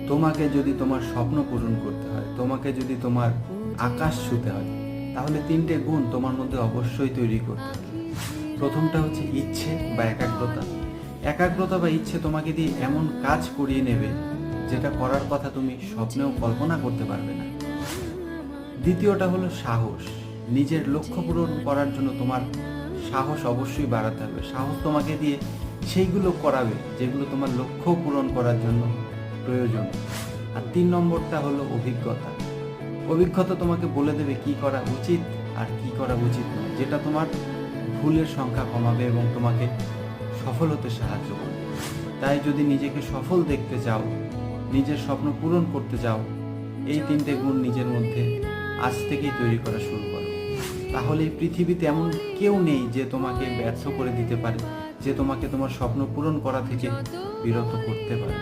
তোমাকে যদি তোমার স্বপ্ন পূরণ করতে হয়, তোমাকে যদি তোমার আকাশ ছুঁতে হয়, তাহলে 3টে গুণ তোমার মধ্যে অবশ্যই তৈরি করতে হবে। প্রথমটা হচ্ছে ইচ্ছে বা একাগ্রতা। একাগ্রতা বা ইচ্ছে তোমাকে দিয়ে এমন কাজ করিয়ে নেবে যেটা করার কথা তুমি স্বপ্নেও কল্পনা করতে পারবে না। দ্বিতীয়টা হলো সাহস। নিজের লক্ষ্য পূরণ করার জন্য তোমার সাহস অবশ্যই বাড়াতে হবে। সাহস তোমাকে দিয়ে সেইগুলো করাবে যেগুলো তোমার লক্ষ্য পূরণ করার জন্য প্রয়োজন। আর 3 নম্বরটা হলো অভিজ্ঞতা। অভিজ্ঞতা তোমাকে বলে দেবে কি করা উচিত আর কি করা উচিত নয়, যেটা তোমার ভুলের সংখ্যা কমাবে এবং তোমাকে সফল হতে সাহায্য করবে। তাই যদি নিজেকে সফল দেখতে চাও, নিজের স্বপ্ন পূরণ করতে চাও, এই 3টে গুণ নিজের মধ্যে আজ থেকেই তৈরি করা শুরু করো। তাহলে এই পৃথিবীতে এমন কেউ নেই যে তোমাকে ব্যর্থ করে দিতে পারে, যে তোমাকে তোমার স্বপ্ন পূরণ করা থেকে বিরত করতে পারে।